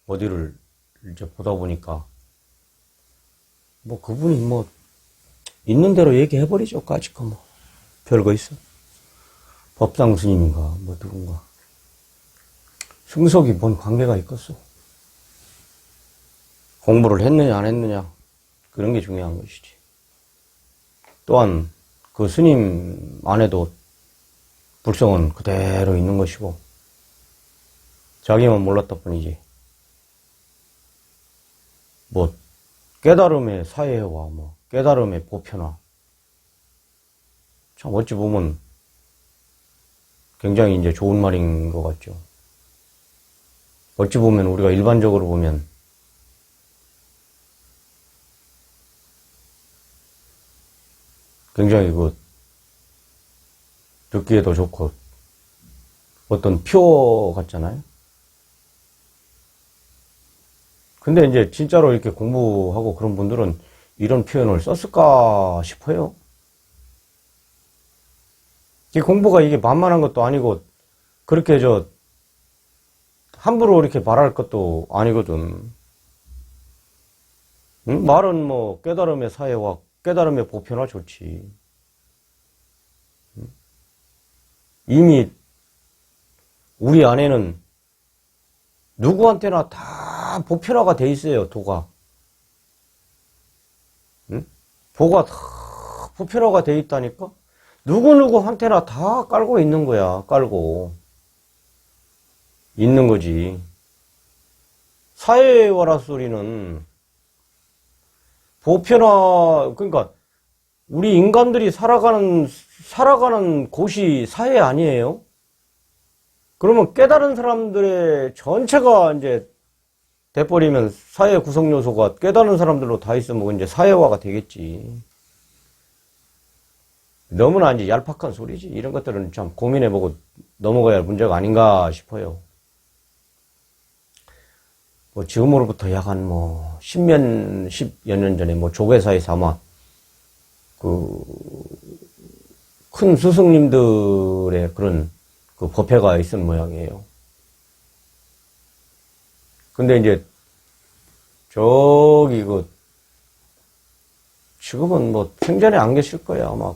어디를 이제 보다 보니까, 뭐 그분이 뭐, 있는 대로 얘기해버리죠. 까짓거 뭐. 별거 있어. 법상 스님인가, 뭐 누군가. 승속이 뭔 관계가 있겠어. 공부를 했느냐, 안 했느냐. 그런 게 중요한 것이지. 또한, 그 스님 안에도 불성은 그대로 있는 것이고, 자기만 몰랐다 뿐이지. 뭐, 깨달음의 사회와 뭐, 깨달음의 보편화. 참, 어찌 보면 굉장히 이제 좋은 말인 것 같죠. 어찌 보면 우리가 일반적으로 보면 굉장히 듣기에도 좋고 어떤 표 같잖아요. 근데 이제 진짜로 이렇게 공부하고 그런 분들은 이런 표현을 썼을까 싶어요. 이 공부가 이게 만만한 것도 아니고 그렇게 함부로 이렇게 말할 것도 아니거든. 응? 말은 뭐 깨달음의 사회와 깨달음의 보편화 좋지. 응? 이미 우리 안에는 누구한테나 다 보편화가 돼 있어요. 도가. 응? 보가 다 보편화가 돼 있다니까. 누구누구한테나 다 깔고 있는 거야. 깔고 있는 거지. 사회화라 소리는 보편화, 그러니까 우리 인간들이 살아가는 곳이 사회 아니에요? 그러면 깨달은 사람들의 전체가 이제 돼버리면 사회 구성 요소가 깨달은 사람들로 다 있으면 이제 사회화가 되겠지. 너무나 이제 얄팍한 소리지. 이런 것들은 참 고민해보고 넘어가야 할 문제가 아닌가 싶어요. 뭐 지금으로부터 약 한 십여 년 전에 조계사에서 아마 큰 스승님들의 그런 법회가 있은 모양이에요. 근데 이제 저기 지금은 생전에 안 계실 거야. 아마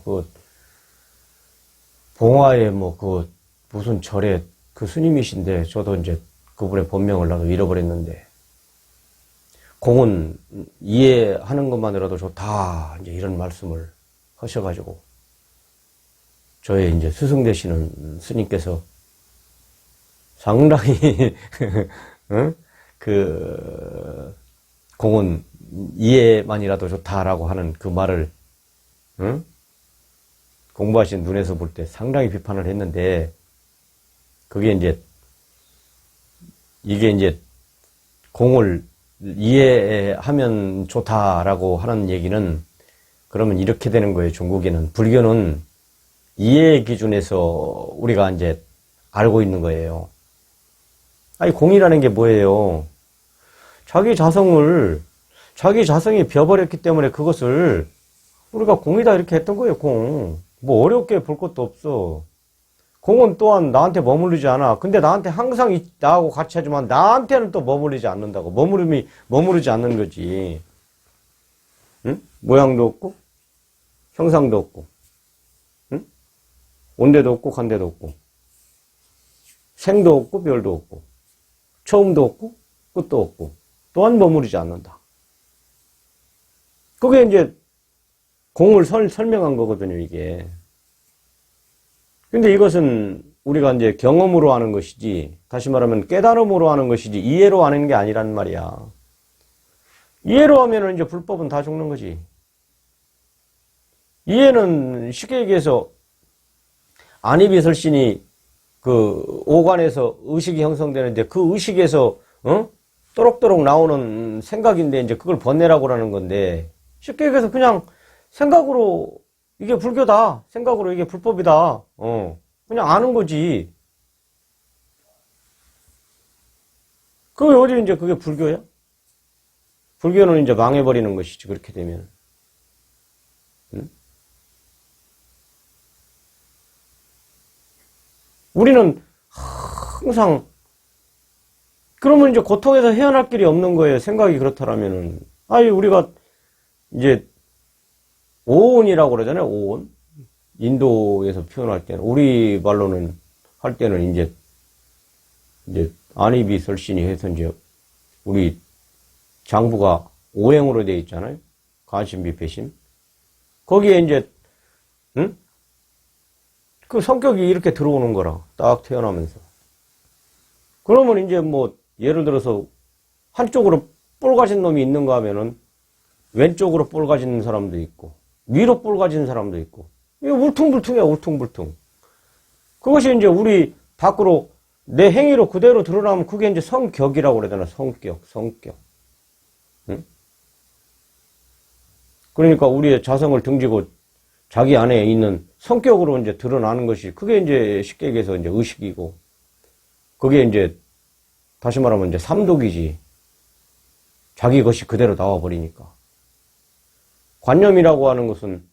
봉화에 무슨 절에 스님이신데 저도 이제 그분의 본명을 나도 잃어버렸는데 공은 이해하는 것만으로도 좋다. 이제 이런 말씀을 하셔가지고 저의 이제 스승 되시는 스님께서 상당히 응? 공은 이해만이라도 좋다라고 하는 그 말을 응? 공부하신 눈에서 볼 때 상당히 비판을 했는데 이게 이제 공을 이해하면 좋다라고 하는 얘기는 그러면 이렇게 되는 거예요. 중국에는 불교는 이해의 기준에서 우리가 이제 알고 있는 거예요. 아니 공이라는 게 뭐예요? 자기 자성이 비어버렸기 때문에 그것을 우리가 공이다 이렇게 했던 거예요. 공. 뭐 어렵게 볼 것도 없어. 공은 또한 나한테 머무르지 않아. 근데 나한테 항상 나하고 같이 하지만 나한테는 또 머무르지 않는다고. 머무르지 않는 거지. 응? 모양도 없고, 형상도 없고, 응? 온데도 없고, 간데도 없고, 생도 없고, 별도 없고, 처음도 없고, 끝도 없고, 또한 머무르지 않는다. 그게 이제 공을 설명한 거거든요, 이게. 근데 이것은 우리가 이제 경험으로 하는 것이지, 다시 말하면 깨달음으로 하는 것이지, 이해로 하는 게 아니란 말이야. 이해로 하면은 이제 불법은 다 죽는 거지. 이해는 쉽게 얘기해서, 안이비설신이 오관에서 의식이 형성되는데 그 의식에서, 또록또록 나오는 생각인데 이제 그걸 번뇌라고 하는 건데, 쉽게 얘기해서 그냥 생각으로 이게 불교다. 생각으로 이게 불법이다. 그냥 아는 거지. 그게 어디 이제 그게 불교야? 불교는 이제 망해버리는 것이지, 그렇게 되면. 응? 우리는 항상 그러면 이제 고통에서 헤어날 길이 없는 거예요. 생각이 그렇다라면은. 아니, 우리가 이제 오온이라고 그러잖아요. 오온. 인도에서 표현할 때는. 우리 말로는 할 때는 이제 안이비설신이 해서 이제 우리 장부가 오행으로 되어 있잖아요. 관심비 배심. 거기에 이제, 응? 그 성격이 이렇게 들어오는 거라. 딱 태어나면서. 그러면 이제 뭐, 예를 들어서, 한쪽으로 뿔 가진 놈이 있는가 하면은, 왼쪽으로 뿔 가진 사람도 있고, 위로 뿔 가진 사람도 있고, 이거 울퉁불퉁이야, 울퉁불퉁. 그것이 이제 우리 밖으로, 내 행위로 그대로 드러나면 그게 이제 성격이라고 그래야 되나? 성격. 응? 그러니까 우리의 자성을 등지고 자기 안에 있는 성격으로 이제 드러나는 것이, 그게 이제 쉽게 얘기해서 이제 의식이고, 그게 이제, 다시 말하면 이제 삼독이지. 자기 것이 그대로 나와버리니까. 관념이라고 하는 것은,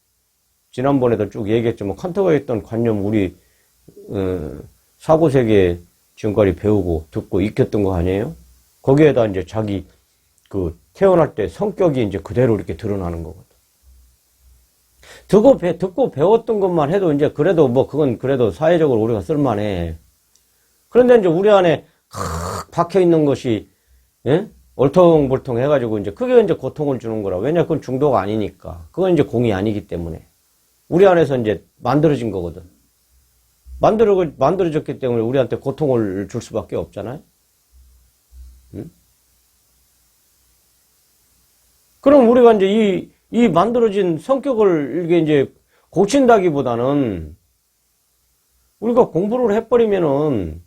지난번에도 쭉 얘기했지만, 칸트가 했던 관념, 우리, 사고세계 지금까지 배우고, 듣고, 익혔던 거 아니에요? 거기에다 이제 자기, 태어날 때 성격이 이제 그대로 이렇게 드러나는 거거든. 듣고 배웠던 것만 해도 이제 그래도 뭐 그건 그래도 사회적으로 우리가 쓸만해. 그런데 이제 우리 안에 박혀 있는 것이, 예? 얼통불통 해가지고 이제 그게 이제 고통을 주는 거라. 왜냐, 그건 중도가 아니니까. 그건 이제 공이 아니기 때문에. 우리 안에서 이제 만들어진 거거든. 만들어졌기 때문에 우리한테 고통을 줄 수밖에 없잖아요. 응? 그럼 우리가 이제 이 만들어진 성격을 이게 이제 고친다기보다는 우리가 공부를 해버리면은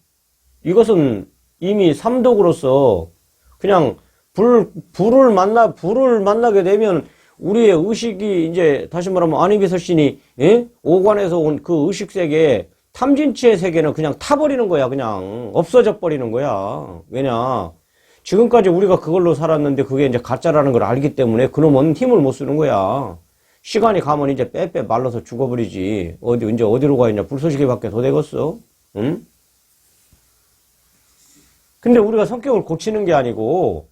이것은 이미 삼독으로서 그냥 불을 만나게 되면 우리의 의식이 이제 다시 말하면 안이비설신이, 예? 오관에서 온 그 의식세계, 탐진치의 세계는 그냥 타버리는 거야. 그냥 없어져 버리는 거야. 왜냐? 지금까지 우리가 그걸로 살았는데 그게 이제 가짜라는 걸 알기 때문에 그놈은 힘을 못 쓰는 거야. 시간이 가면 이제 빼빼 말라서 죽어버리지. 이제 어디로 가 있냐. 불쏘시개밖에 더 되겠어. 응? 근데 우리가 성격을 고치는 게 아니고,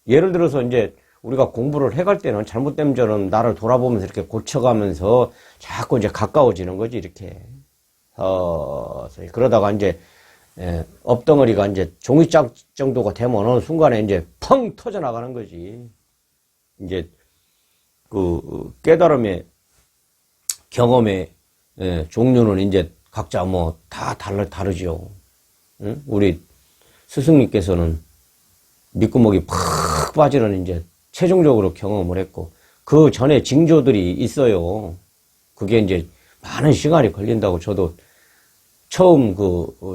예를 들어서 이제 우리가 공부를 해갈 때는 잘못된 점은 나를 돌아보면서 이렇게 고쳐가면서 자꾸 이제 가까워지는 거지, 이렇게. 그러다가 이제, 업덩어리가 이제 종이짝 정도가 되면 어느 순간에 이제 펑 터져 나가는 거지. 이제 깨달음의 경험의 종류는 이제 각자 뭐 다 다르죠. 응? 우리 스승님께서는 밑구멍이 팍 빠지는 이제 최종적으로 경험을 했고, 그 전에 징조들이 있어요. 그게 이제 많은 시간이 걸린다고. 저도 처음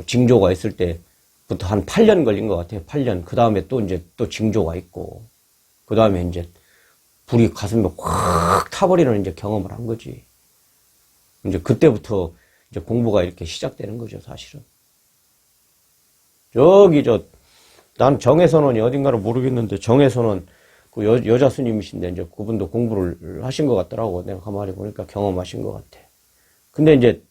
징조가 있을 때부터 한 8년 걸린 것 같아요. 8년. 그 다음에 또 이제 또 징조가 있고, 그 다음에 이제 불이 가슴에 확 타버리는 이제 경험을 한 거지. 이제 그때부터 이제 공부가 이렇게 시작되는 거죠, 사실은. 난 정혜선원이 어딘가를 모르겠는데, 정혜선원, 여자 스님이신데, 이제 그분도 공부를 하신 것 같더라고. 내가 가만히 보니까 경험하신 것 같아. 근데 이제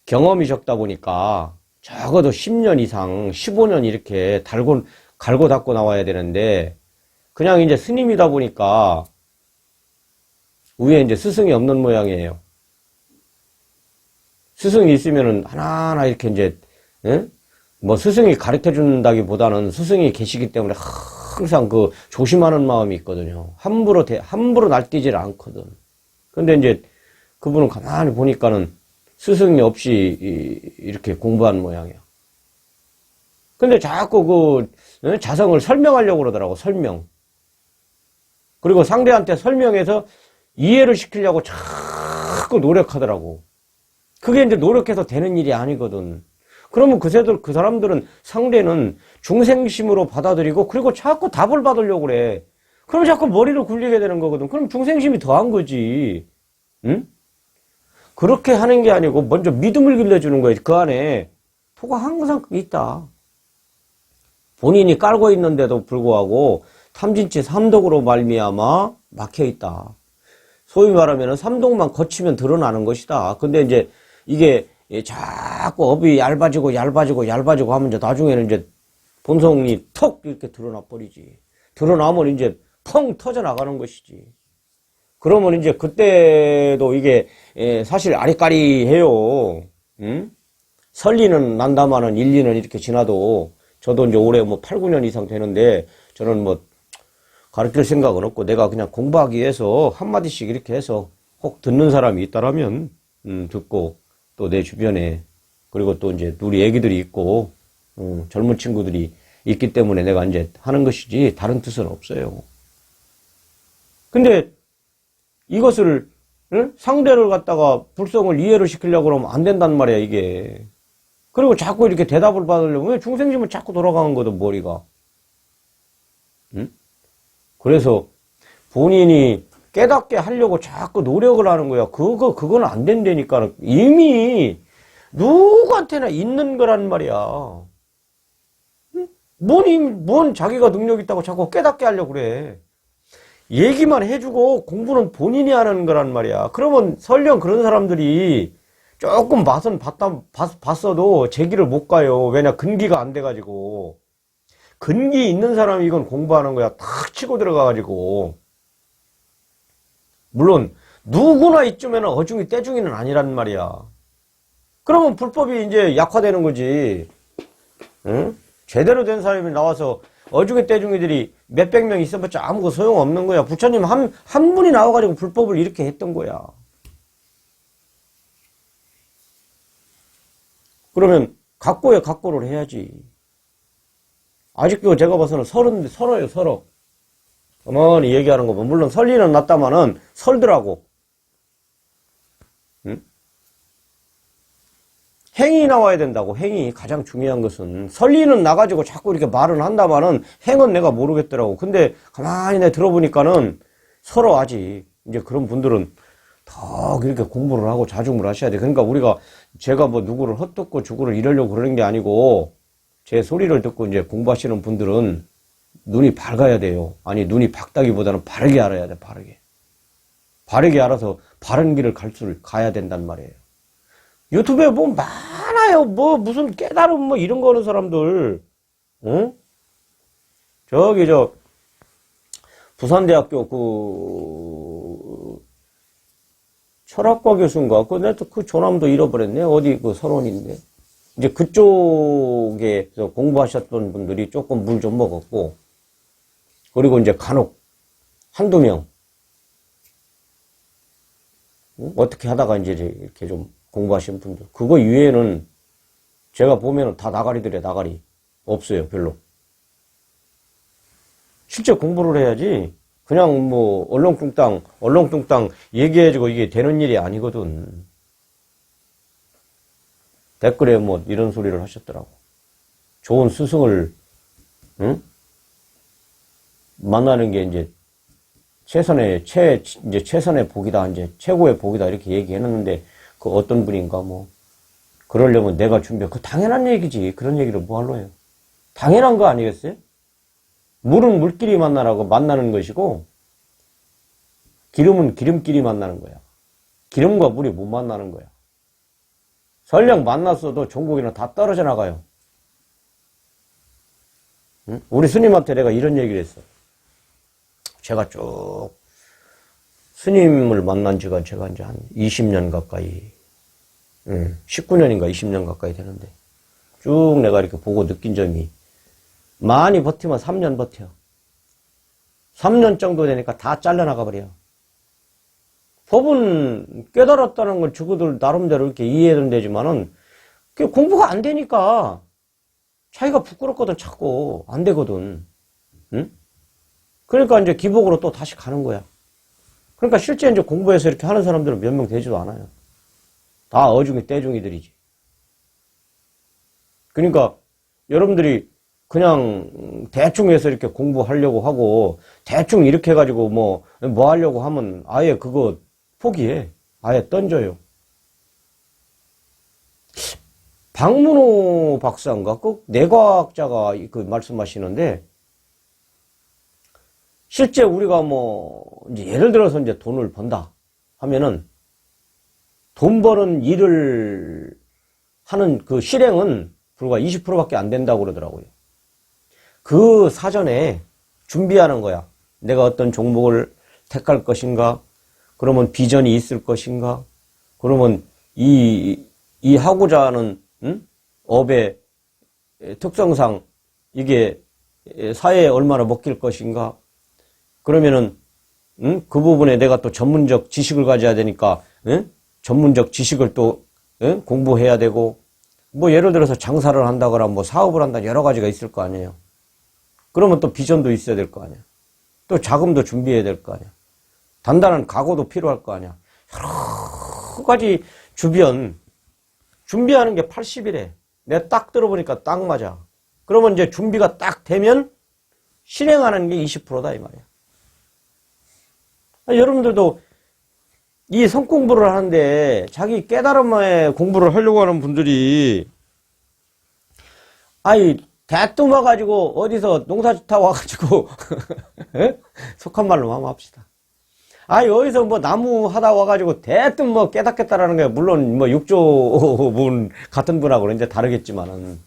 경험이 적다 보니까 적어도 10년 이상, 15년 이렇게 갈고 닦고 나와야 되는데, 그냥 이제 스님이다 보니까 위에 이제 스승이 없는 모양이에요. 스승이 있으면은 하나하나 이렇게 이제, 예? 뭐 스승이 가르쳐 준다기보다는 스승이 계시기 때문에 항상 조심하는 마음이 있거든요. 함부로 날뛰질 않거든. 근데 이제 그분은 가만히 보니까는 스승이 없이 이렇게 공부한 모양이야. 근데 자꾸 자성을 설명하려고 그러더라고, 설명. 그리고 상대한테 설명해서 이해를 시키려고 자꾸 노력하더라고. 그게 이제 노력해서 되는 일이 아니거든. 그러면 그 사람들은 상대는 중생심으로 받아들이고, 그리고 자꾸 답을 받으려고 그래. 그럼 자꾸 머리를 굴리게 되는 거거든. 그럼 중생심이 더한 거지. 응? 그렇게 하는 게 아니고, 먼저 믿음을 길러주는 거예요. 그 안에 토가 항상 있다. 본인이 깔고 있는데도 불구하고, 탐진치 삼독으로 말미암아 막혀 있다. 소위 말하면 삼독만 거치면 드러나는 것이다. 근데 이제 이게 자꾸 업이 얇아지고 하면 이제 나중에는 이제 본성이 턱 이렇게 드러나 버리지. 드러나면 이제 펑 터져 나가는 것이지. 그러면 이제 그때도 이게 사실 아리까리해요. 응? 설리는 난다마는 1, 2년 이렇게 지나도 저도 이제 올해 뭐 8, 9년 이상 되는데 저는 뭐 가르칠 생각은 없고 내가 그냥 공부하기 위해서 한마디씩 이렇게 해서 혹 듣는 사람이 있다라면 듣고 또 내 주변에 그리고 또 이제 우리 애기들이 있고 젊은 친구들이 있기 때문에 내가 이제 하는 것이지 다른 뜻은 없어요. 근데 이것을 상대를 갖다가 불성을 이해를 시키려고 그러면 안 된단 말이야 이게. 그리고 자꾸 이렇게 대답을 받으려면 왜 중생심은 자꾸 돌아가는 거든 머리가. 응? 그래서 본인이 깨닫게 하려고 자꾸 노력을 하는 거야. 그건 안 된다니까. 이미 누구한테나 있는 거란 말이야. 뭔 자기가 능력 있다고 자꾸 깨닫게 하려고 그래. 얘기만 해주고 공부는 본인이 하는 거란 말이야. 그러면 설령 그런 사람들이 조금 맛은 봤어도 제기를 못 가요. 왜냐, 근기가 안 돼가지고. 근기 있는 사람이 이건 공부하는 거야. 탁 치고 들어가가지고. 물론, 누구나 이쯤에는 어중이 떼중이는 아니란 말이야. 그러면 불법이 이제 약화되는 거지. 응? 제대로 된 사람이 나와서 어중이 떼중이들이 몇백 명 있어봤자 아무 소용없는 거야. 부처님 한 분이 나와가지고 불법을 이렇게 했던 거야. 그러면 각고에 각고를 해야지. 아직도 제가 봐서는 설어요, 설어. 어머니 얘기하는 거 보면 물론 설리는 낫다마는 설더라고. 응? 행이 나와야 된다고. 행이 가장 중요한 것은 설리는 나가지고 자꾸 이렇게 말은 한다마는 행은 내가 모르겠더라고. 근데 가만히 내 들어보니까는 서로 아직 이제 그런 분들은 더 이렇게 공부를 하고 자중을 하셔야 돼. 그러니까 제가 뭐 누구를 헛듣고 주구를 이러려고 그러는 게 아니고 제 소리를 듣고 이제 공부하시는 분들은 눈이 밝아야 돼요. 아니, 눈이 밝다기보다는 바르게 알아야 돼, 바르게. 바르게 알아서 바른 길을 가야 된단 말이에요. 유튜브에 뭐 많아요. 뭐 무슨 깨달음 뭐 이런 거 하는 사람들. 응? 부산대학교 철학과 교수인가? 그 조남도 잃어버렸네. 어디 선원인데. 이제 그쪽에서 공부하셨던 분들이 조금 물 좀 먹었고, 그리고 이제 간혹 한두 명, 어떻게 하다가 이제 이렇게 좀 공부하신 분들. 그거 이외에는 제가 보면은 다 나가리들이야, 나가리. 없어요, 별로. 실제 공부를 해야지. 그냥 뭐, 얼렁뚱땅 얘기해주고 이게 되는 일이 아니거든. 댓글에 뭐 이런 소리를 하셨더라고. 좋은 스승을, 응? 만나는 게 이제 최선의 복이다, 이제 최고의 복이다, 이렇게 얘기해놨는데, 그 어떤 분인가 뭐, 그러려면 내가 그 당연한 얘기지. 그런 얘기를 뭐 하러 해요. 당연한 거 아니겠어요? 물은 물끼리 만나는 것이고, 기름은 기름끼리 만나는 거야. 기름과 물이 못 만나는 거야. 설령 만났어도 종국이는 다 떨어져 나가요. 응? 우리 스님한테 내가 이런 얘기를 했어. 제가 쭉 스님을 만난 지가 제가 이제 한 20년 가까이, 19년인가 20년 가까이 되는데, 쭉 내가 이렇게 보고 느낀 점이, 많이 버티면 3년 버텨. 3년 정도 되니까 다 잘려나가 버려. 법은 깨달았다는 걸 저거들 나름대로 이렇게 이해는 되지만은, 그게 공부가 안 되니까, 자기가 부끄럽거든, 자꾸. 안 되거든. 응? 그러니까 이제 기복으로 또 다시 가는 거야. 그러니까 실제 이제 공부해서 이렇게 하는 사람들은 몇 명 되지도 않아요. 다 어중이 떼중이들이지. 그러니까 여러분들이 그냥 대충 해서 이렇게 공부하려고 하고 대충 이렇게 해가지고 뭐 하려고 하면 아예 그거 포기해. 아예 던져요. 박문호 박사인가? 그 내과학자가 그 말씀하시는데 실제 우리가 뭐 이제 예를 들어서 이제 돈을 번다 하면은 돈 버는 일을 하는 그 실행은 불과 20%밖에 안 된다고 그러더라고요. 그 사전에 준비하는 거야. 내가 어떤 종목을 택할 것인가? 그러면 비전이 있을 것인가? 그러면 이 하고자 하는, 업의 특성상 이게 사회에 얼마나 먹힐 것인가? 그러면은, 그 부분에 내가 또 전문적 지식을 가져야 되니까, 전문적 지식을 또, 공부해야 되고, 뭐 예를 들어서 장사를 한다거나 뭐 사업을 한다 여러 가지가 있을 거 아니에요. 그러면 또 비전도 있어야 될 거 아니야. 또 자금도 준비해야 될 거 아니야. 단단한 각오도 필요할 거 아니야. 여러 가지 준비하는 게 80이래. 내가 딱 들어보니까 딱 맞아. 그러면 이제 준비가 딱 되면 실행하는 게 20%다 이 말이야. 여러분들도 이 성공부를 하는데 자기 깨달음에 공부를 하려고 하는 분들이 대뜸 와가지고 어디서 농사짓다 와가지고 속한 말로 한번 합시다. 어디서 뭐 나무 하다 와가지고 대뜸 뭐 깨닫겠다라는 게 물론 뭐 육조분 같은 분하고는 이제 다르겠지만은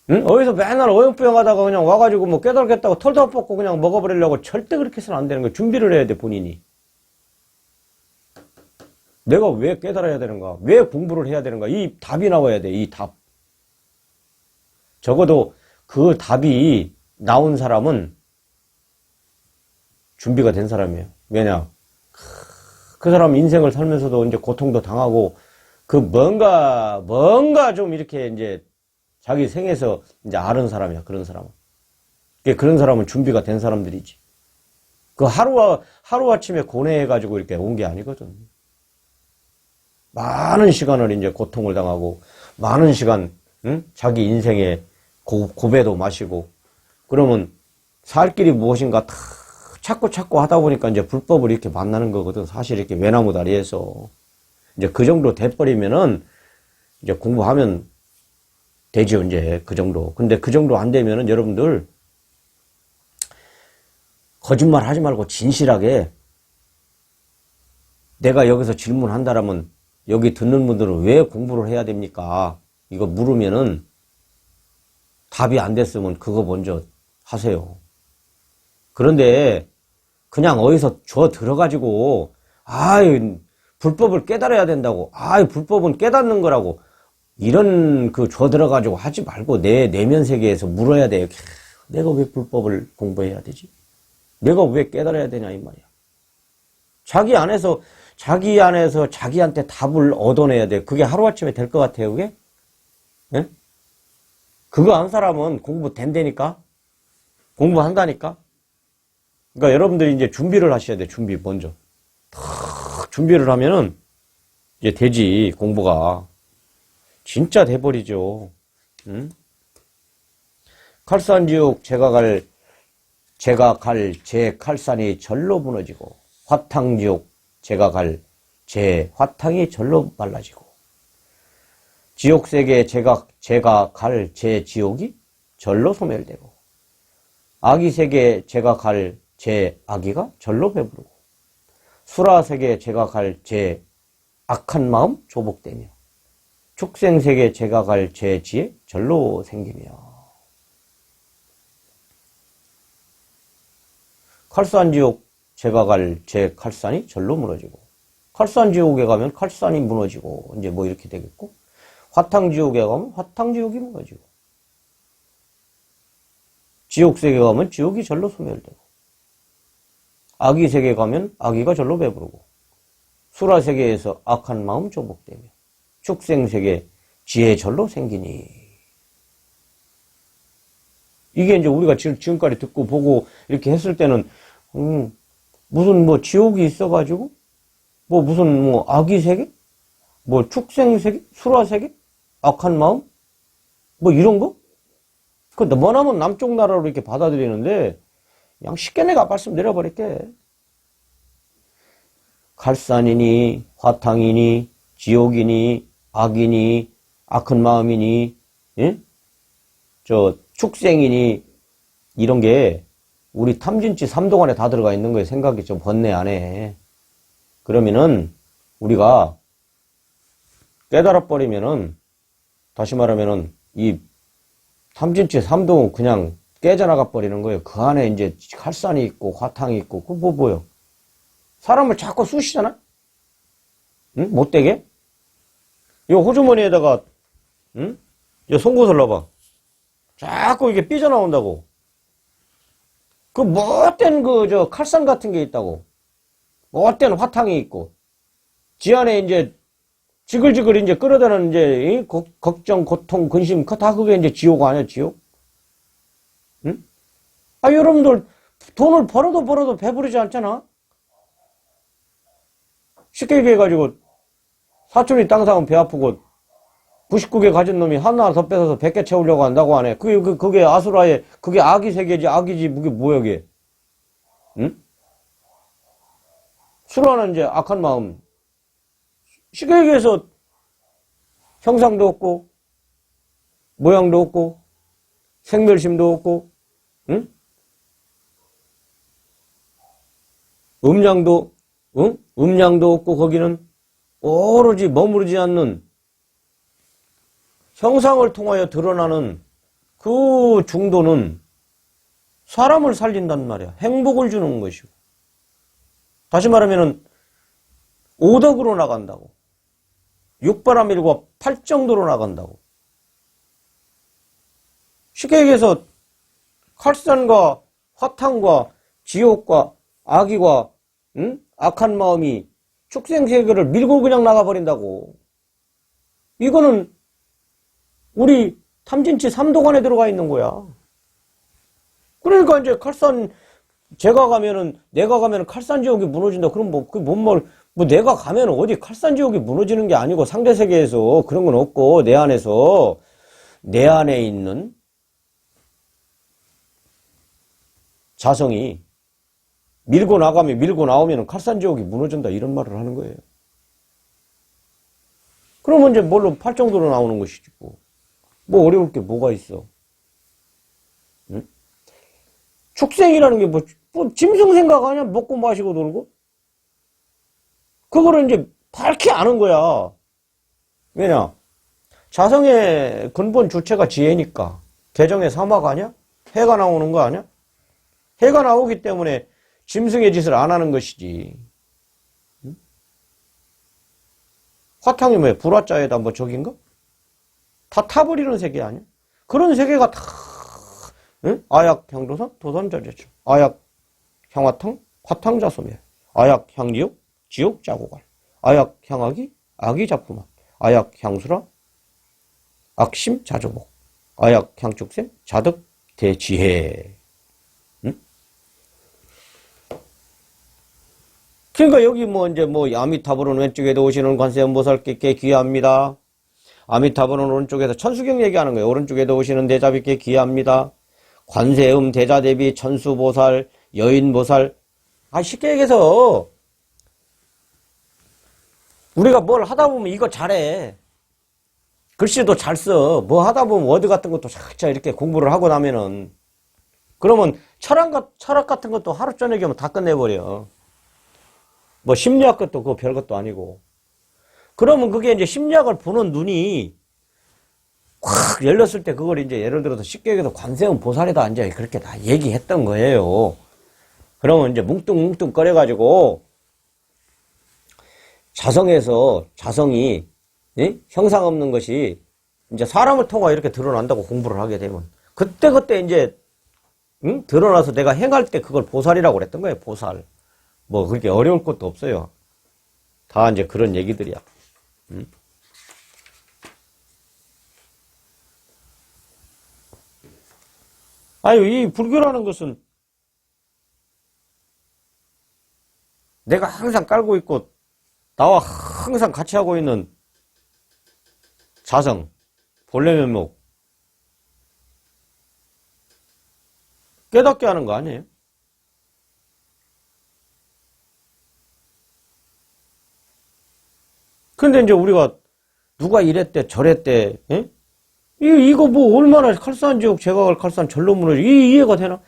어디서 맨날 어영부영 하다가 그냥 와가지고 뭐 깨달겠다고 털도 안 뽑고 그냥 먹어버리려고 절대 그렇게 해서는 안 되는 거야. 준비를 해야 돼, 본인이. 내가 왜 깨달아야 되는가? 왜 공부를 해야 되는가? 이 답이 나와야 돼, 이 답. 적어도 그 답이 나온 사람은 준비가 된 사람이에요. 왜냐? 그 사람 인생을 살면서도 이제 고통도 당하고 그 뭔가 좀 이렇게 이제 자기 생에서 이제 아는 사람이야, 그런 사람은. 그런 사람은 준비가 된 사람들이지. 그 하루아침에 고뇌해가지고 이렇게 온 게 아니거든. 많은 시간을 이제 고통을 당하고, 많은 시간, 자기 인생에 고배도 마시고, 그러면 살 길이 무엇인가 다 찾고 하다 보니까 이제 불법을 이렇게 만나는 거거든. 사실 이렇게 외나무 다리에서. 이제 그 정도 돼버리면은, 이제 공부하면 되죠, 이제, 그 정도. 근데 그 정도 안 되면은 여러분들, 거짓말 하지 말고 진실하게, 내가 여기서 질문한다라면, 여기 듣는 분들은 왜 공부를 해야 됩니까? 이거 물으면은, 답이 안 됐으면 그거 먼저 하세요. 그런데, 그냥 어디서 들어가지고, 불법을 깨달아야 된다고, 불법은 깨닫는 거라고, 이런 들어가지고 하지 말고 내 내면 세계에서 물어야 돼. 내가 왜 불법을 공부해야 되지? 내가 왜 깨달아야 되냐 이 말이야. 자기 안에서 자기한테 답을 얻어내야 돼. 그게 하루아침에 될 것 같아요, 그게? 예? 그거 안 사람은 공부 된다니까? 공부한다니까? 그러니까 여러분들이 이제 준비를 하셔야 돼, 준비 먼저. 준비를 하면은 이제 되지, 공부가. 진짜 돼버리죠. 칼산지옥 제가 갈 제 칼산이 절로 무너지고, 화탕지옥 제가 갈 제 화탕이 절로 말라지고, 지옥세계 제가 갈 제 지옥이 절로 소멸되고, 아기세계 제가 갈 제 아기가 절로 배부르고, 수라세계 제가 갈 제 악한 마음 조복되며, 축생세계 제가 갈 제 지혜 절로 생기며, 칼산지옥 제가 갈 제 칼산이 절로 무너지고, 칼산지옥에 가면 칼산이 무너지고 이제 뭐 이렇게 되겠고, 화탕지옥에 가면 화탕지옥이 무너지고, 지옥세계 가면 지옥이 절로 소멸되고, 아기세계 가면 아기가 절로 배부르고, 수라세계에서 악한 마음 조복되며, 축생세계 지혜 절로 생기니. 이게 이제 우리가 지금까지 듣고 보고 이렇게 했을 때는 무슨 뭐 지옥이 있어가지고 무슨 뭐 아기세계, 뭐 축생세계, 수라세계, 악한 마음, 뭐 이런 거? 그 뭐냐면 남쪽 나라로 이렇게 받아들이는데 그냥 쉽게 내가 말씀드려버릴게. 칼산이니 화탕이니 지옥이니 악이니 악한 마음이니, 예? 축생이니 이런 게 우리 탐진치 3도간에 다 들어가 있는 거에 생각이 좀 번네 안에. 그러면은 우리가 깨달아 버리면은, 다시 말하면은 이 탐진치 삼동은 그냥 깨져나가 버리는 거예요. 그 안에 이제 칼산이 있고 화탕이 있고 그 뭐요? 사람을 자꾸 쑤시잖아? 응? 못되게? 요 호주머니에다가 응? 요 송곳을 넣어봐. 자꾸 이게 삐져나온다고. 그 못된 칼산 같은 게 있다고. 못된 화탕이 있고. 지 안에 이제 지글지글 이제 끌어다는 이제 걱정, 고통, 근심 다 그게 이제 지옥 아니야, 지옥? 응? 아, 여러분들 돈을 벌어도 배부르지 않잖아? 쉽게 얘기해가지고 사촌이 땅 사면 배 아프고 99개 가진 놈이 하나 더 뺏어서 100개 채우려고 한다고 하네. 그게 아수라의 그게 악의 세계지, 악이지, 그게 뭐야, 그게? 응? 수라는 이제 악한 마음. 쉽게 얘기해서 형상도 없고 모양도 없고 생멸심도 없고 응? 음량도 응? 음량도 없고 거기는 오로지 머무르지 않는 형상을 통하여 드러나는 그 중도는 사람을 살린단 말이야. 행복을 주는 것이고. 다시 말하면은 오덕으로 나간다고. 육바라밀과 팔정도로 나간다고. 쉽게 얘기해서 칼산과 화탕과 지옥과 악의와 응? 악한 마음이 축생세계를 밀고 그냥 나가버린다고. 이거는 우리 탐진치 삼도관에 들어가 있는 거야. 그러니까 이제 칼산 내가 가면은 칼산 지옥이 무너진다. 그럼 내가 가면은 어디 칼산 지옥이 무너지는 게 아니고 상대 세계에서 그런 건 없고 내 안에 있는 자성이 밀고 나오면은 칼산 지옥이 무너진다 이런 말을 하는 거예요. 그러면 이제 뭘로 팔 정도로 나오는 것이지 뭐 어려울 게 뭐가 있어? 응? 축생이라는 게 짐승 생각 아니야? 먹고 마시고 놀고? 그거를 이제 밝히 아는 거야. 왜냐? 자성의 근본 주체가 지혜니까. 개정의 사막 아니야? 해가 나오는 거 아니야? 해가 나오기 때문에 짐승의 짓을 안 하는 것이지. 응? 화탕이 뭐야? 불화자에다 저긴가? 다 타버리는 세계 아니야? 그런 세계가 다 응? 아약 향도선 도선자재죠. 아약 향화탕 화탕자소멸. 아약 향지옥 지옥 자고갈. 아약 향악이 악이 작품한. 아약 향수라 악심 자조복. 아약 향축생 자득 대지혜. 응? 그러니까 여기 아미타불은 왼쪽에도 오시는 관세음보살께 귀합니다. 아미타불은 오른쪽에서 천수경 얘기하는 거예요. 오른쪽에도 오시는 대자비께 귀합니다. 관세음 대자대비 천수보살 여인보살. 쉽게 얘기해서 우리가 뭘 하다 보면 이거 잘해. 글씨도 잘 써. 뭐 하다 보면 워드 같은 것도 착착 이렇게 공부를 하고 나면은 그러면 철학 같은 것도 하루 저녁이면 다 끝내버려. 심리학 것도 그거 별것도 아니고. 그러면 그게 이제 심리학을 보는 눈이 확 열렸을 때 그걸 이제 예를 들어서 쉽게 얘기해서 관세음 보살에다 이제 그렇게 다 얘기했던 거예요. 그러면 이제 뭉뚱뭉뚱 꺼내가지고 자성이 형상 없는 것이 이제 사람을 통해 이렇게 드러난다고 공부를 하게 되면 그때 이제 드러나서 내가 행할 때 그걸 보살이라고 그랬던 거예요. 보살. 그렇게 어려울 것도 없어요. 다 이제 그런 얘기들이야. 이 불교라는 것은 내가 항상 깔고 있고 나와 항상 같이 하고 있는 자성, 본래 면목 깨닫게 하는 거 아니에요? 근데 이제 우리가 누가 이랬대 저랬대 에? 이거 얼마나 칼산지옥 제각을 칼산 절로 무너지 이해가 되나?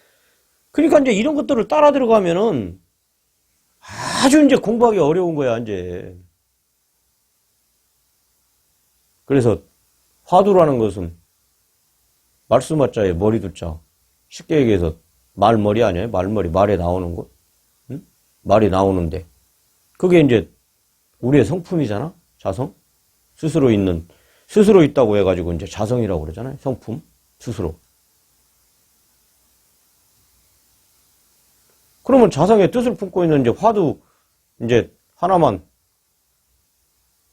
그러니까 이제 이런 것들을 따라 들어가면은 아주 이제 공부하기 어려운 거야 이제. 그래서 화두라는 것은 말수마자에 머리두자. 쉽게 얘기해서 말머리 아니에요? 말머리. 말에 나오는 것. 응? 말이 나오는데. 그게 이제 우리의 성품이잖아? 자성? 스스로 있다고 해가지고 이제 자성이라고 그러잖아요? 성품? 스스로. 그러면 자성의 뜻을 품고 있는 이제 화두 이제 하나만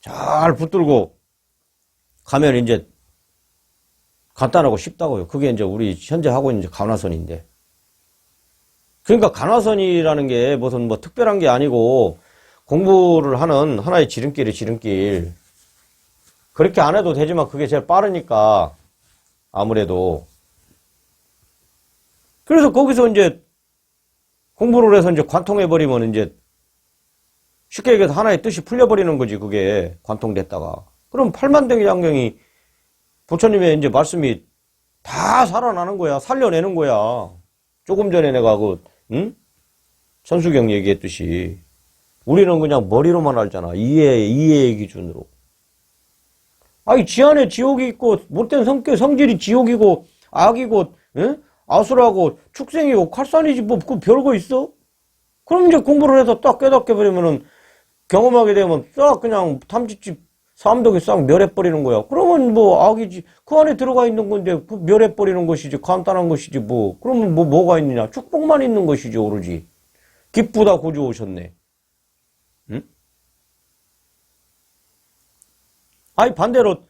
잘 붙들고 가면 이제 간단하고 쉽다고요. 그게 이제 우리 현재 하고 있는 간화선인데. 그러니까 간화선이라는 게 무슨 뭐 특별한 게 아니고 공부를 하는 하나의 지름길이 지름길. 그렇게 안 해도 되지만 그게 제일 빠르니까 아무래도. 그래서 거기서 이제 공부를 해서 이제 관통해버리면 이제 쉽게 얘기해서 하나의 뜻이 풀려버리는 거지, 그게 관통됐다가. 그럼 팔만대장경이 부처님의 이제 말씀이 다 살아나는 거야. 살려내는 거야. 조금 전에 내가 천수경 얘기했듯이. 우리는 그냥 머리로만 알잖아. 이해의 기준으로. 아니, 지 안에 지옥이 있고, 못된 성질이 지옥이고, 악이고, 아수라고, 축생이고, 칼산이지, 뭐, 그 별거 있어? 그럼 이제 공부를 해서 딱 깨닫게 버리면은, 경험하게 되면 싹 그냥 탐지집, 삼독이 싹 멸해버리는 거야. 그러면 뭐, 악이지. 그 안에 들어가 있는 건데, 그 멸해버리는 것이지. 간단한 것이지, 뭐. 그러면 뭐가 있느냐. 축복만 있는 것이지, 오로지. 기쁘다 고주 오셨네. 응? 아니, 반대로,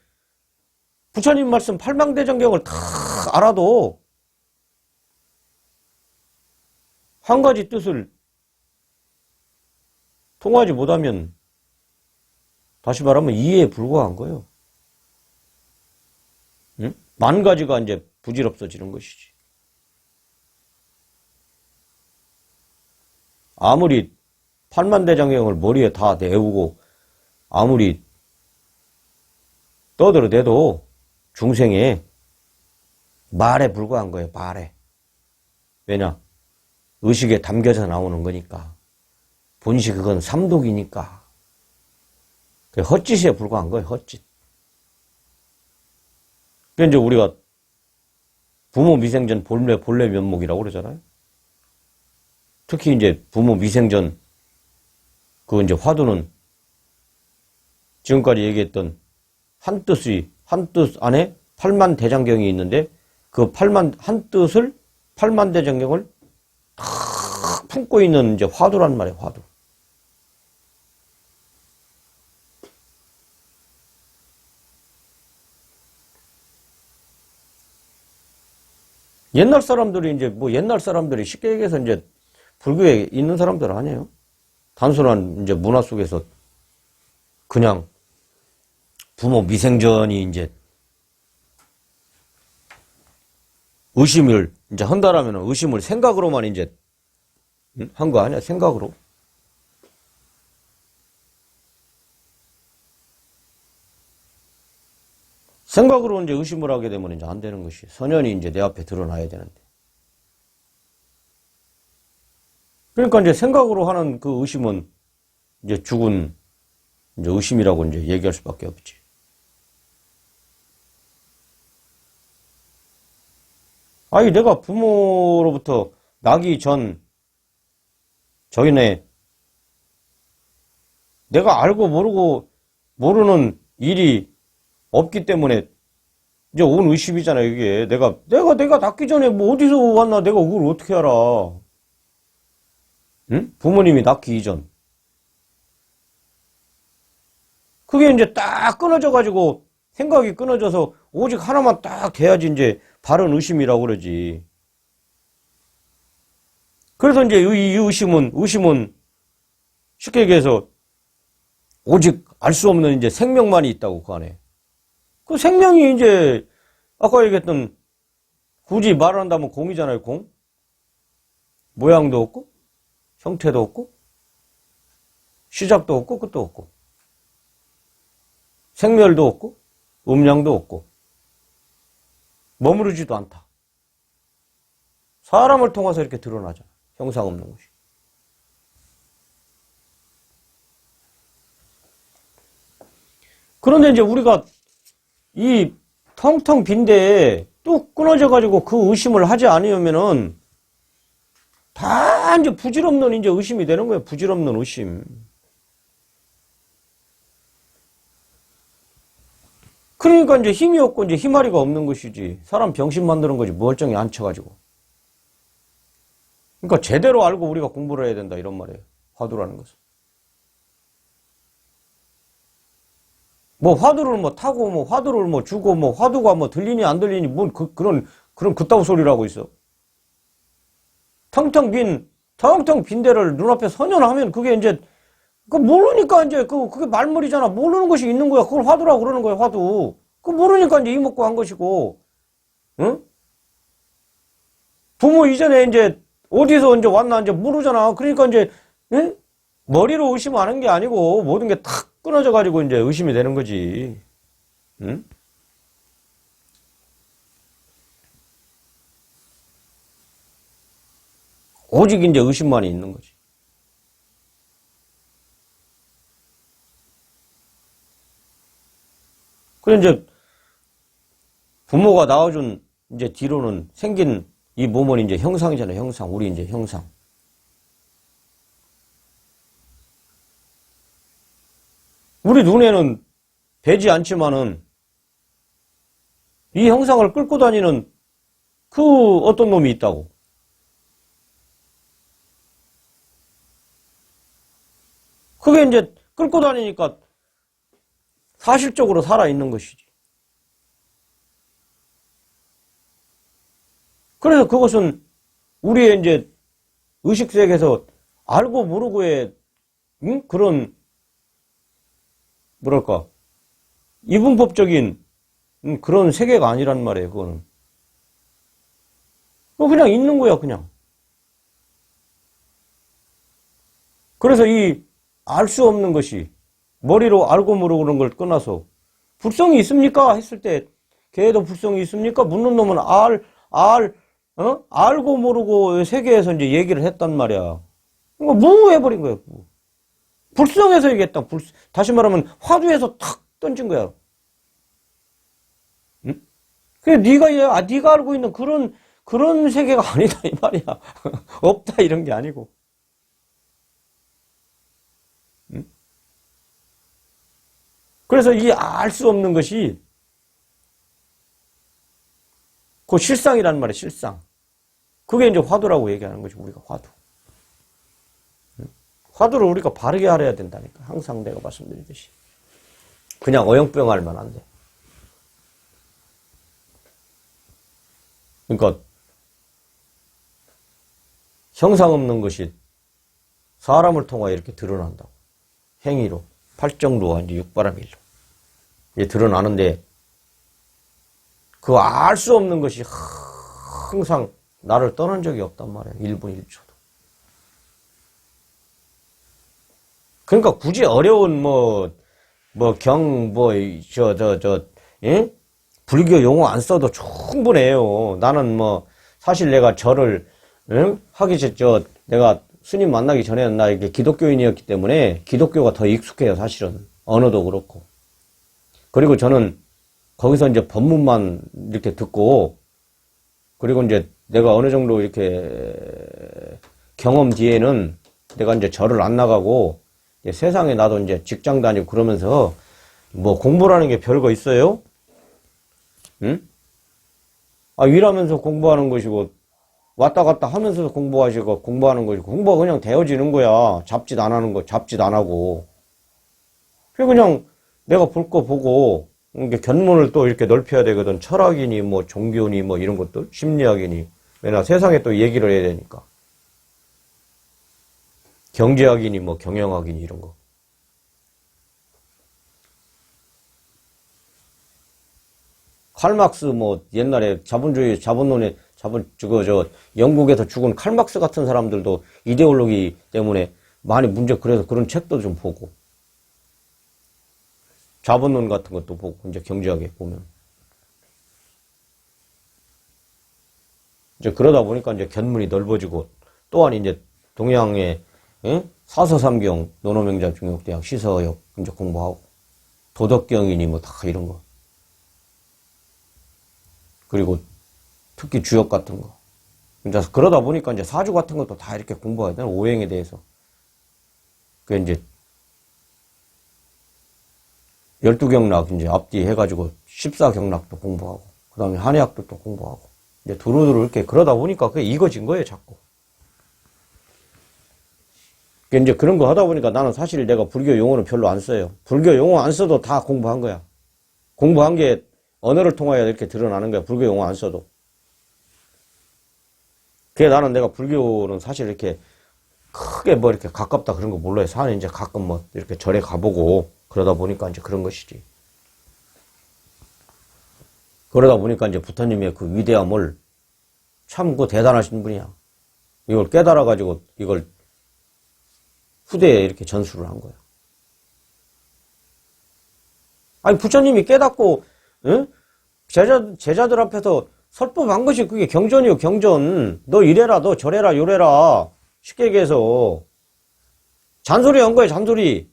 부처님 말씀 팔망대장경을 다 알아도, 한 가지 뜻을 통하지 못하면, 다시 말하면 이해에 불과한 거예요. 응? 만 가지가 이제 부질없어지는 것이지. 아무리 팔만대장경을 머리에 다 내우고, 아무리 떠들어대도 중생의 말에 불과한 거예요, 말에. 왜냐? 의식에 담겨서 나오는 거니까. 본시 그건 삼독이니까. 헛짓에 불과한 거예요, 헛짓. 그러니까 이제 우리가 부모 미생전 본래 면목이라고 그러잖아요. 특히 이제 부모 미생전 그 이제 화두는 지금까지 얘기했던 한 뜻 안에 팔만대장경이 있는데 그 한 뜻을 팔만대장경을 탁 품고 있는 이제 화두란 말이에요, 화두. 옛날 사람들이 쉽게 얘기해서 이제 불교에 있는 사람들 아니에요. 단순한 이제 문화 속에서 그냥 부모 미생전이 이제 의심을 이제 한다라면 의심을 생각으로만 이제 한 거 아니야? 생각으로. 생각으로 이제 의심을 하게 되면 이제 안 되는 것이 선연이 이제 내 앞에 드러나야 되는데. 그러니까 이제 생각으로 하는 그 의심은 이제 죽은 이제 의심이라고 이제 얘기할 수밖에 없지. 아니, 내가 부모로부터 나기 전에 내가 알고 모르는 일이 없기 때문에 이제 온 의심이잖아요, 이게. 내가 낳기 전에 뭐 어디서 왔나 내가 그걸 어떻게 알아. 응? 부모님이 낳기 이전. 그게 이제 딱 끊어져가지고 생각이 끊어져서 오직 하나만 딱 돼야지 이제 바른 의심이라고 그러지. 그래서 이제 이 의심은 쉽게 얘기해서 오직 알 수 없는 이제 생명만이 있다고 그 안에. 그 생명이 이제 아까 얘기했던 굳이 말한다면 공이잖아요, 공. 모양도 없고 형태도 없고 시작도 없고 끝도 없고 생멸도 없고 음량도 없고 머무르지도 않다. 사람을 통해서 이렇게 드러나잖아. 형상 없는 것이. 그런데 이제 우리가 이 텅텅 빈데 뚝 끊어져가지고 그 의심을 하지 않으면은 다 이제 부질없는 이제 의심이 되는 거예요. 부질없는 의심. 그러니까 이제 힘이 없고 이제 힘아리가 없는 것이지. 사람 병신 만드는 거지. 멀쩡히 앉혀가지고. 그러니까 제대로 알고 우리가 공부를 해야 된다. 이런 말이에요. 화두라는 것은. 뭐 화두를 뭐 타고 뭐 화두를 뭐 주고 뭐 화두가 뭐 들리니 안 들리니 뭔 그런 그따구 소리를 하고 있어. 텅텅 빈 데를 눈앞에 선연하면 그게 이제 그 모르니까 이제 그게 말머리잖아. 모르는 것이 있는 거야. 그걸 화두라고 그러는 거야. 화두. 그 모르니까 이제 이먹고 한 것이고. 응? 부모 이전에 이제 어디서 이제 왔나 이제 모르잖아. 그러니까 이제 응? 머리로 의심하는 게 아니고 모든 게 탁 끊어져 가지고 이제 의심이 되는 거지. 응? 오직 이제 의심만이 있는 거지. 그래 이제 부모가 낳아준 이제 뒤로는 생긴 이 몸은 이제 형상이잖아요. 형상. 우리 이제 형상. 우리 눈에는 되지 않지만은 이 형상을 끌고 다니는 그 어떤 놈이 있다고. 그게 이제 끌고 다니니까 사실적으로 살아있는 것이지. 그래서 그것은 우리의 이제 의식세계에서 알고 모르고의 그런 뭐랄까 이분법적인 그런 세계가 아니란 말이에요. 그거는 그냥 있는 거야. 그냥. 그래서 이 알 수 없는 것이 머리로 알고 모르고 그런 걸 끊어서 불성이 있습니까? 했을 때 걔도 불성이 있습니까? 묻는 놈은 알고 모르고 세계에서 이제 얘기를 했단 말이야. 그러니까 무해버린 거야. 무. 불성에서 얘기했다. 다시 말하면 화두에서 탁 던진 거야. 응? 그래 네가 알고 있는 그런 세계가 아니다 이 말이야. 없다 이런 게 아니고. 응? 그래서 이 알 수 없는 것이 그 실상이라는 말이야. 실상. 그게 이제 화두라고 얘기하는 거지. 우리가 화두. 화두를 우리가 바르게 알아야 된다니까. 항상 내가 말씀드리듯이. 그냥 어영부영 알면 안 돼. 그러니까 형상 없는 것이 사람을 통하여 이렇게 드러난다고. 행위로. 팔정로와 이제 육바라밀로. 이게 드러나는데 그 알 수 없는 것이 항상 나를 떠난 적이 없단 말이야. 1분 1초도. 그러니까 굳이 어려운 예? 불교 용어 안 써도 충분해요. 나는 사실 내가 절을, 응? 내가 스님 만나기 전에는 나 이게 기독교인이었기 때문에 기독교가 더 익숙해요, 사실은. 언어도 그렇고. 그리고 저는 거기서 이제 법문만 이렇게 듣고, 그리고 이제 내가 어느 정도 이렇게 경험 뒤에는 내가 이제 절을 안 나가고, 세상에 나도 이제 직장 다니고 그러면서 공부라는 게 별거 있어요? 응? 일하면서 공부하는 것이고 왔다 갔다 하면서 공부하시고 공부하는 것이고 공부가 그냥 되어지는 거야. 잡짓 안 하는 거, 잡짓 안 하고. 그냥 내가 볼 거 보고 이게 견문을 또 이렇게 넓혀야 되거든. 철학이니 종교니 이런 것도 심리학이니. 왜냐 세상에 또 얘기를 해야 되니까. 경제학이니 경영학이니 이런 거. 칼막스 옛날에 자본주의 자본론에 영국에서 죽은 칼막스 같은 사람들도 이데올로기 때문에 많이 그래서 그런 책도 좀 보고 자본론 같은 것도 보고 이제 경제학에 보면 이제 그러다 보니까 이제 견문이 넓어지고 또한 이제 동양의 사서삼경, 논어명자, 중역대학, 시서역 이제 공부하고 도덕경이니 다 이런 거. 그리고 특히 주역 같은 거. 이제 그러다 보니까 이제 사주 같은 것도 다 이렇게 공부해야 되나? 오행에 대해서. 그 이제 12경락 이제 앞뒤 해가지고 14경락도 공부하고, 그 다음에 한의학도 또 공부하고, 이제 두루두루 이렇게 그러다 보니까 그게 익어진 거예요, 자꾸. 이제 그런 거 하다 보니까 나는 사실 내가 불교 용어는 별로 안 써요. 불교 용어 안 써도 다 공부한 거야. 공부한 게 언어를 통하여 이렇게 드러나는 거야. 불교 용어 안 써도. 그게 나는 내가 불교는 사실 이렇게 크게 뭐 이렇게 가깝다 그런 거 몰라요. 산에 이제 가끔 뭐 이렇게 절에 가보고 그러다 보니까 이제 그런 것이지. 그러다 보니까 이제 부처님의 그 위대함을 참 그 대단하신 분이야. 이걸 깨달아가지고 이걸 후대에 이렇게 전수를 한 거야. 아니, 부처님이 깨닫고, 응? 제자들 앞에서 설법한 것이 그게 경전이요, 경전. 너 이래라, 너 저래라, 요래라. 쉽게 얘기해서. 잔소리 한 거야, 잔소리.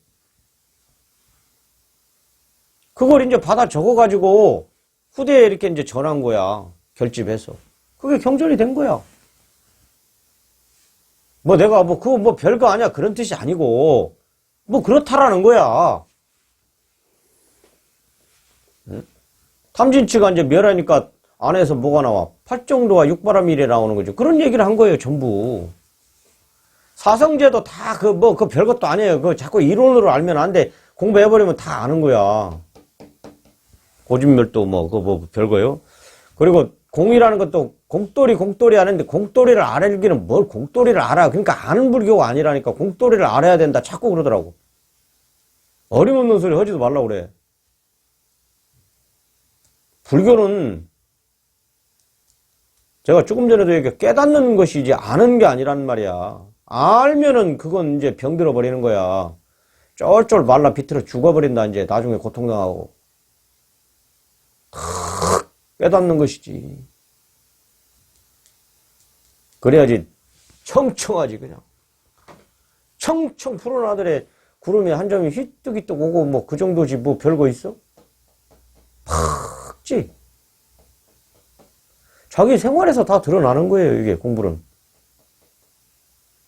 그걸 이제 받아 적어가지고 후대에 이렇게 이제 전한 거야. 결집해서. 그게 경전이 된 거야. 뭐 내가 뭐 그거 뭐 별거 아니야 그런 뜻이 아니고 뭐 그렇다라는 거야. 응? 탐진치가 이제 멸하니까 안에서 뭐가 나와? 팔정도와 육바람일에 나오는 거죠. 그런 얘기를 한 거예요, 전부. 사성제도 다 그 뭐 그 별것도 아니에요. 그 자꾸 이론으로 알면 안 돼. 공부해버리면 다 아는 거야. 고진멸도 뭐 그거 뭐 별거요. 그리고 공이라는 것도 공돌이 하는데 공돌이를 알기는 뭘 공돌이를 알아. 그러니까 아는 불교가 아니라니까 공돌이를 알아야 된다. 자꾸 그러더라고. 어림없는 소리 하지도 말라고 그래. 불교는 제가 조금 전에도 얘기해 깨닫는 것이지 아는 게 아니란 말이야. 알면은 그건 이제 병들어 버리는 거야. 쫄쫄 말라 비틀어 죽어버린다. 이제 나중에 고통당하고. 깨닫는 것이지. 그래야지 청청하지 그냥. 청청 푸른 하늘에 구름이 한 점이 휘뜩휘뜩 오고 뭐 그 정도지 뭐 별거 있어? 팍지. 자기 생활에서 다 드러나는 거예요. 이게 공부는.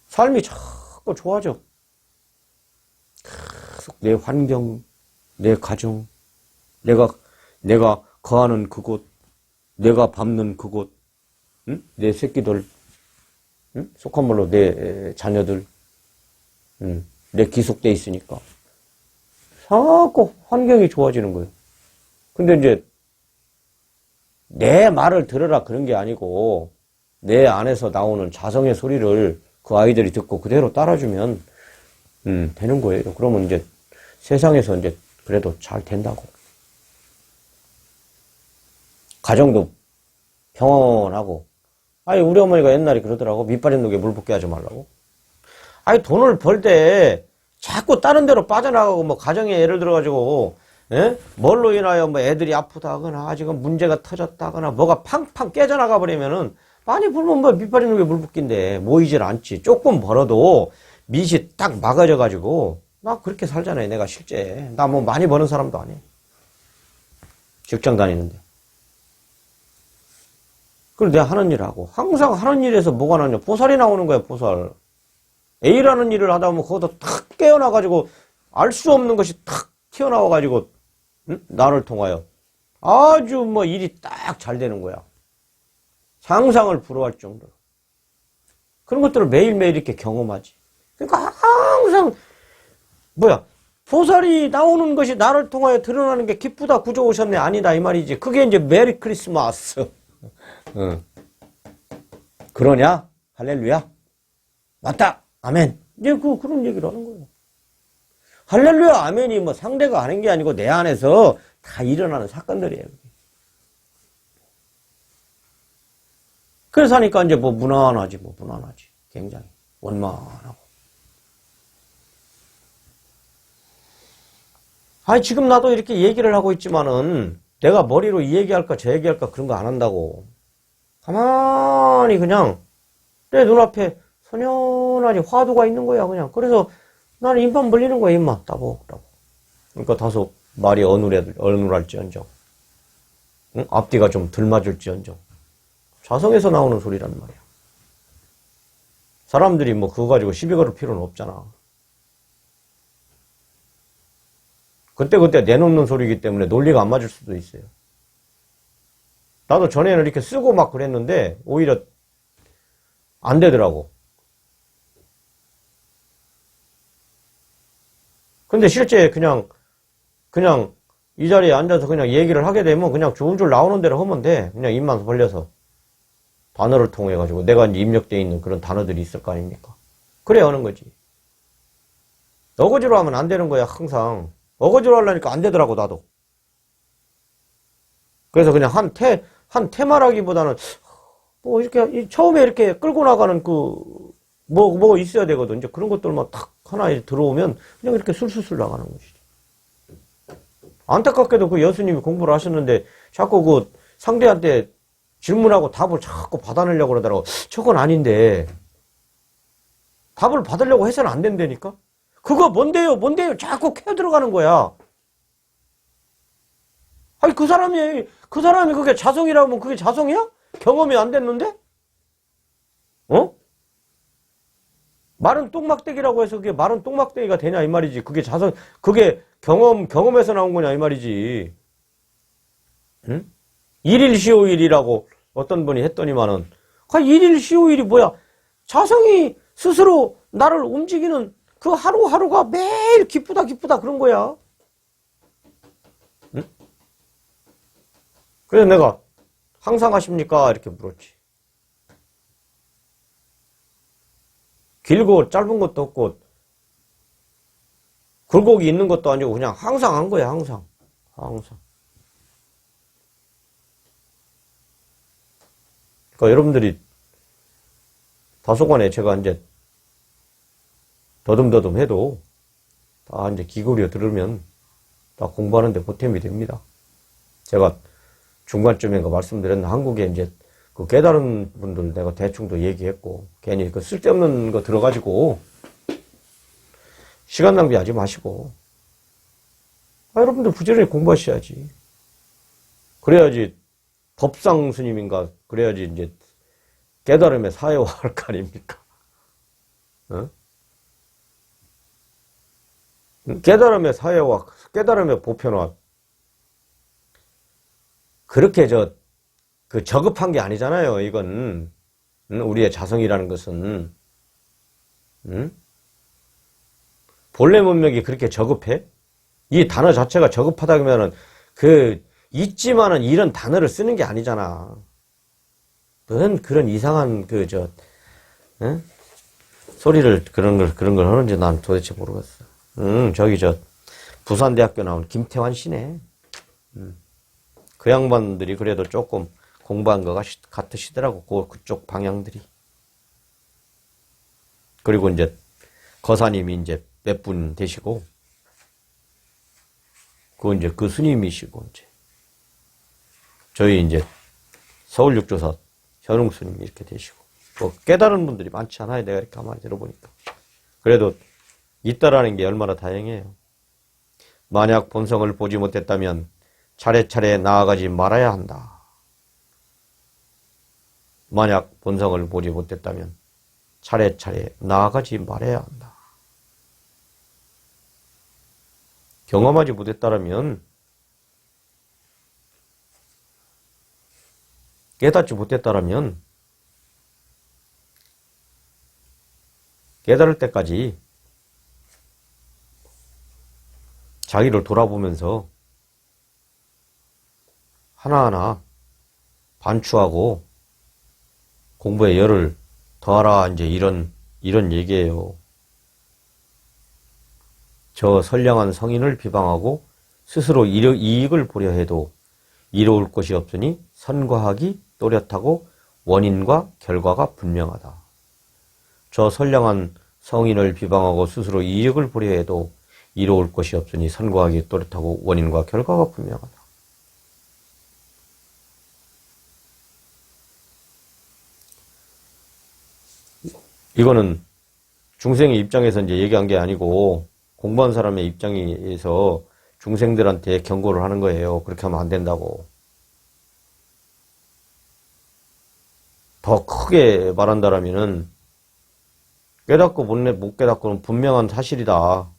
삶이 자꾸 좋아져. 계속 내 환경, 내 가정, 내가 거하는 그곳, 내가 밟는 그곳, 응? 내 새끼들, 응? 속한 말로 내 자녀들, 응? 내 기속돼 있으니까. 자꾸 환경이 좋아지는 거예요. 근데 이제 내 말을 들으라 그런 게 아니고 내 안에서 나오는 자성의 소리를 그 아이들이 듣고 그대로 따라주면 되는 거예요. 그러면 이제 세상에서 이제 그래도 잘 된다고. 가정도 평온하고. 아니 우리 어머니가 옛날에 그러더라고. 밑바른 녹에 물 붓게 하지 말라고. 아니 돈을 벌 때 자꾸 다른 데로 빠져나가고 뭐 가정에 예를 들어가지고 뭘로 인하여 뭐 애들이 아프다거나 지금 문제가 터졌다거나 뭐가 팡팡 깨져나가 버리면은 많이 불면 뭐 밑바른 녹에 물 붓긴데 모이질 않지. 조금 벌어도 밑이 딱 막아져 가지고 나 그렇게 살잖아요. 내가 실제 나 뭐 많이 버는 사람도 아니에요. 직장 다니는데. 그리고 내가 하는 일 하고 항상 하는 일에서 뭐가 나냐 보살이 나오는 거야. 보살. A라는 일을 하다 보면 그것도 탁 깨어나가지고 알 수 없는 것이 탁 튀어나와가지고 나를 통하여 아주 뭐 일이 딱 잘 되는 거야. 상상을 불허할 정도로. 그런 것들을 매일매일 이렇게 경험하지. 그러니까 항상 보살이 나오는 것이 나를 통하여 드러나는 게 기쁘다 구조 오셨네 아니다 이 말이지. 그게 이제 메리 크리스마스. 그러냐? 할렐루야? 맞다! 아멘! 이제 그런 얘기를 하는 거예요. 할렐루야, 아멘이 뭐 상대가 하는 게 아니고 내 안에서 다 일어나는 사건들이에요. 그래서 하니까 이제 무난하지. 굉장히. 원만하고. 아니, 지금 나도 이렇게 얘기를 하고 있지만은 내가 머리로 이 얘기할까 저 얘기할까 그런 거 안 한다고. 가만히 그냥 내 눈앞에 선연하니 화두가 있는 거야 그냥. 그래서 나는 입만 벌리는 거야. 입만 따복따복. 그러니까 다소 말이 어눌할지언정 응? 앞뒤가 좀 덜 맞을지언정 자성에서 나오는 소리란 말이야. 사람들이 뭐 그거 가지고 시비 걸을 필요는 없잖아. 그때그때 내놓는 소리이기 때문에 논리가 안 맞을 수도 있어요. 나도 전에는 이렇게 쓰고 막 그랬는데 오히려 안 되더라고. 근데 실제 그냥 이 자리에 앉아서 그냥 얘기를 하게 되면 그냥 줄줄 나오는 대로 하면 돼. 그냥 입만 벌려서. 단어를 통해 가지고 내가 이제 입력되어 있는 그런 단어들이 있을 거 아닙니까? 그래 하는 거지. 어거지로 하면 안 되는 거야, 항상. 어거지로 하려니까 안 되더라고, 나도. 그래서 그냥 한 테마라기보다는 뭐 이렇게 처음에 이렇게 끌고 나가는 뭐 있어야 되거든. 이제 그런 것들만 탁 하나 들어오면 그냥 이렇게 술술술 나가는 것이지. 안타깝게도 그 여수님이 공부를 하셨는데 자꾸 그 상대한테 질문하고 답을 자꾸 받아내려고 그러더라고. 저건 아닌데. 답을 받으려고 해서는 안 된다니까? 그거 뭔데요? 자꾸 캐 들어가는 거야. 아니, 그 사람이 그게 자성이라면 그게 자성이야? 경험이 안 됐는데? 어? 마른 똥막대기라고 해서 그게 마른 똥막대기가 되냐, 이 말이지. 그게 그게 경험에서 나온 거냐, 이 말이지. 응? 일일시오일이라고 어떤 분이 했더니만은, 일일시오일이 뭐야? 자성이 스스로 나를 움직이는 그 하루하루가 매일 기쁘다 그런 거야. 응? 그래서 내가 항상 하십니까? 이렇게 물었지. 길고 짧은 것도 없고 굴곡이 있는 것도 아니고 그냥 항상 한 거야, 항상. 그러니까 여러분들이 다소간에 제가 이제 더듬더듬 해도 다 이제 기울여 들으면 다 공부하는데 보탬이 됩니다. 제가 중간쯤인가 말씀드렸는데 한국에 이제 그 깨달은 분들 내가 대충도 얘기했고 괜히 그 쓸데없는 거 들어가지고 시간 낭비하지 마시고 여러분들 부지런히 공부하셔야지. 그래야지 법상 스님인가 그래야지 이제 깨달음의 사회화 할 거 아닙니까? 어? 깨달음의 사회화, 깨달음의 보편화 그렇게 저급한 게 아니잖아요. 이건 우리의 자성이라는 것은 본래 문맥이 그렇게 저급해? 이 단어 자체가 저급하다 그러면은 있지만은 이런 단어를 쓰는 게 아니잖아. 뭔 그런 이상한 소리를 그런 걸 하는지 난 도대체 모르겠어. 저기 부산대학교 나온 김태환 씨네. 그 양반들이 그래도 조금 공부한 것 같으시더라고. 그쪽 방향들이. 그리고 이제 거사님이 이제 몇 분 되시고, 그 스님이시고, 이제. 저희 이제 서울육조사 현웅 스님 이렇게 되시고. 깨달은 분들이 많지 않아요. 내가 이렇게 가만히 들어보니까. 그래도 있다라는 게 얼마나 다행이에요. 만약 본성을 보지 못했다면 차례차례 나아가지 말아야 한다. 만약 본성을 보지 못했다면 차례차례 나아가지 말아야 한다. 경험하지 못했다면 깨닫지 못했다면 깨달을 때까지 자기를 돌아보면서 하나하나 반추하고 공부에 열을 더하라 이제 이런 얘기예요. 저 선량한 성인을 비방하고 스스로 이익을 보려 해도 이로울 것이 없으니 선과학이 또렷하고 원인과 결과가 분명하다. 저 선량한 성인을 비방하고 스스로 이익을 보려 해도 이로울 것이 없으니 선과학이 또렷하고 원인과 결과가 분명하다. 이거는 중생의 입장에서 이제 얘기한 게 아니고 공부한 사람의 입장에서 중생들한테 경고를 하는 거예요. 그렇게 하면 안 된다고. 더 크게 말한다라면은 깨닫고 못 깨닫고는 분명한 사실이다.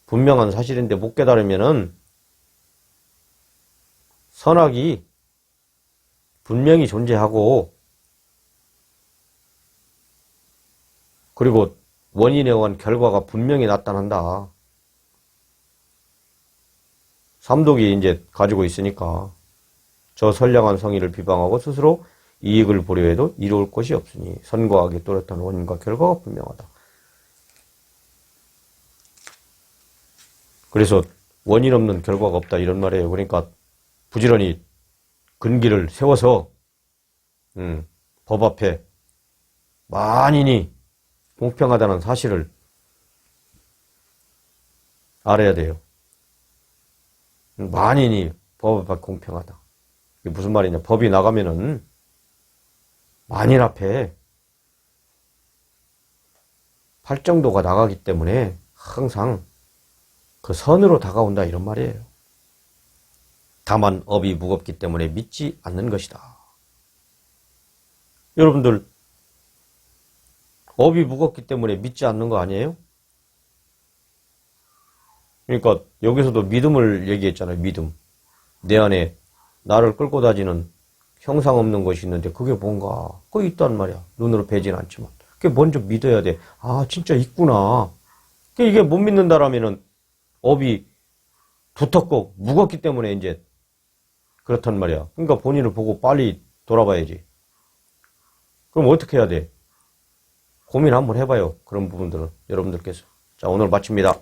분명한 사실인데 못 깨달으면은 선악이 분명히 존재하고 그리고 원인에 의한 결과가 분명히 나타난다. 삼독이 이제 가지고 있으니까 저 선량한 성의를 비방하고 스스로 이익을 보려 해도 이루을 것이 없으니 선과 악의 또렷한 원인과 결과가 분명하다. 그래서 원인 없는 결과가 없다 이런 말이에요. 그러니까 부지런히 근기를 세워서 법 앞에 만인이 공평하다는 사실을 알아야 돼요. 만인이 법 앞에 공평하다. 이게 무슨 말이냐. 법이 나가면은 만인 앞에 팔정도가 나가기 때문에 항상 그 선으로 다가온다 이런 말이에요. 다만 업이 무겁기 때문에 믿지 않는 것이다. 여러분들 업이 무겁기 때문에 믿지 않는 거 아니에요? 그러니까 여기서도 믿음을 얘기했잖아요. 믿음. 내 안에 나를 끌고 다니는 형상 없는 것이 있는데 그게 뭔가 그거 있단 말이야. 눈으로 뵈진 않지만 그게 먼저 믿어야 돼. 아 진짜 있구나. 이게 못 믿는다라면은 업이 두텁고 무겁기 때문에 이제 그렇단 말이야. 그러니까 본인을 보고 빨리 돌아봐야지. 그럼 어떻게 해야 돼? 고민 한번 해봐요. 그런 부분들은 여러분들께서. 자 오늘 마칩니다.